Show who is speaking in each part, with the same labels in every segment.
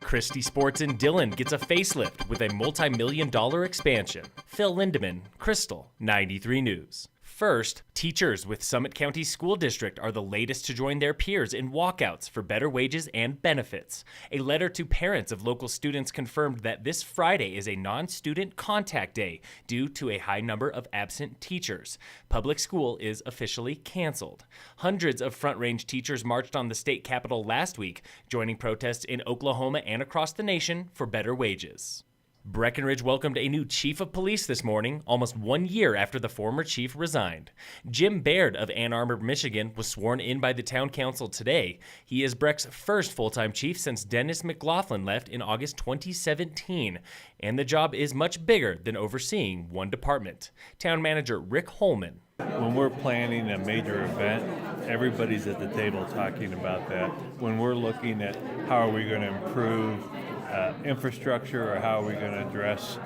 Speaker 1: Christy Sports in Dillon gets a facelift with a multi-million-dollar expansion. Phil Lindeman, Krystal, 93 News. First, teachers with Summit County School District are the latest to join their peers in walkouts for better wages and benefits. A letter to parents of local students confirmed that this Friday is a non-student contact day due to a high number of absent teachers. Public school is officially canceled. Hundreds of Front Range teachers marched on the state capitol last week, joining protests in Oklahoma and across the nation for better wages. Breckenridge welcomed a new chief of police this morning, almost 1 year after the former chief resigned. Jim Baird of Ann Arbor, Michigan, was sworn in by the town council today. He is Breck's first full-time chief since Dennis McLaughlin left in August 2017, and the job is much bigger than overseeing one department. Town manager Rick Holman.
Speaker 2: When we're planning a major event, everybody's at the table talking about that. When we're looking at how are we going to improve infrastructure or how are we going to address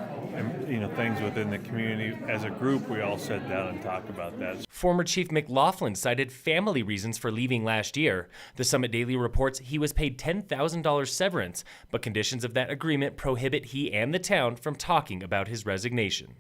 Speaker 2: things within the community, as a group we all sit down and talk about that.
Speaker 1: Former Chief McLaughlin cited family reasons for leaving last year. The Summit Daily reports he was paid $10,000 severance, but conditions of that agreement prohibit he and the town from talking about his resignation.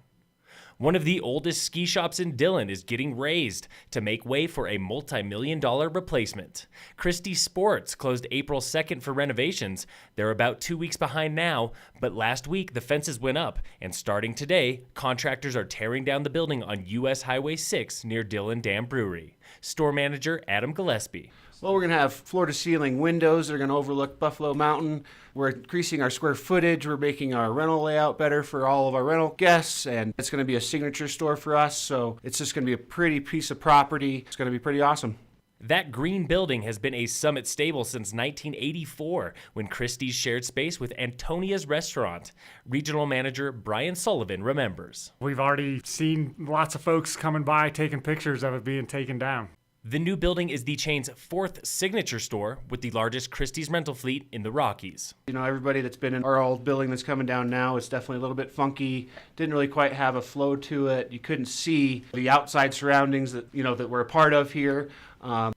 Speaker 1: One of the oldest ski shops in Dillon is getting razed to make way for a multi-million-dollar replacement. Christy Sports closed April 2nd for renovations. They're about 2 weeks behind now, but last week the fences went up, and starting today, contractors are tearing down the building on U.S. Highway 6 near Dillon Dam Brewery. Store manager Adam Gillespie.
Speaker 3: Well, we're going to have floor-to-ceiling windows that are going to overlook Buffalo Mountain. We're increasing our square footage. We're making our rental layout better for all of our rental guests, and it's going to be a signature store for us, so it's just going to be a pretty piece of property. It's going to be pretty awesome.
Speaker 1: That green building has been a Summit stable since 1984, when Christie's shared space with Antonia's Restaurant. Regional manager Brian Sullivan remembers.
Speaker 4: We've already seen lots of folks coming by taking pictures of it being taken down.
Speaker 1: The new building is the chain's fourth signature store, with the largest Christie's rental fleet in the Rockies.
Speaker 3: You know, everybody that's been in our old building that's coming down now is definitely a little bit funky. Didn't really quite have a flow to it. You couldn't see the outside surroundings that we're a part of here.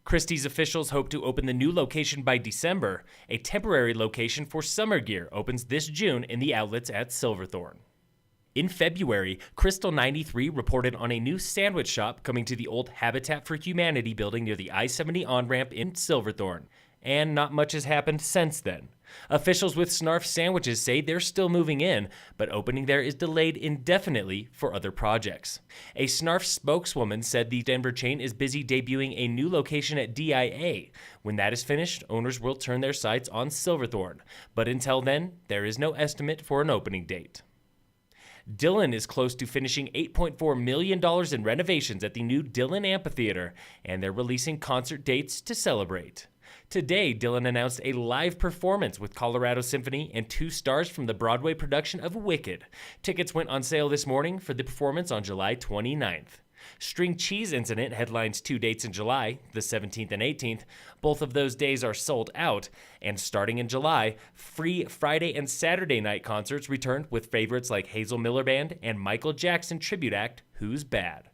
Speaker 1: Christie's officials hope to open the new location by December. A temporary location for summer gear opens this June in the outlets at Silverthorne. In February, Krystal 93 reported on a new sandwich shop coming to the old Habitat for Humanity building near the I-70 on-ramp in Silverthorne. And not much has happened since then. Officials with Snarf Sandwiches say they're still moving in, but opening there is delayed indefinitely for other projects. A Snarf spokeswoman said the Denver chain is busy debuting a new location at DIA. When that is finished, owners will turn their sights on Silverthorne. But until then, there is no estimate for an opening date. Dillon is close to finishing $8.4 million in renovations at the new Dillon Amphitheater, and they're releasing concert dates to celebrate. Today, Dillon announced a live performance with Colorado Symphony and 2 stars from the Broadway production of Wicked. Tickets went on sale this morning for the performance on July 29th. String Cheese Incident headlines 2 dates in July, the 17th and 18th. Both of those days are sold out, and starting in July, free Friday and Saturday night concerts returned with favorites like Hazel Miller Band and Michael Jackson tribute act Who's Bad.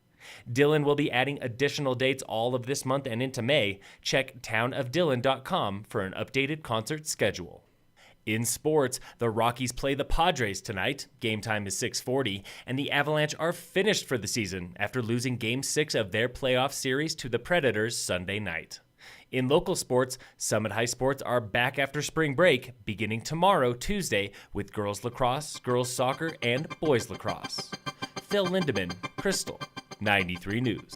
Speaker 1: Dillon will be adding additional dates all of this month and into May. Check townofdillon.com for an updated concert schedule. In sports, the Rockies play the Padres tonight. Game time is 6:40, and the Avalanche are finished for the season after losing Game 6 of their playoff series to the Predators Sunday night. In local sports, Summit High Sports are back after spring break, beginning tomorrow, Tuesday, with girls lacrosse, girls soccer, and boys lacrosse. Phil Lindeman, Krystal, 93 News.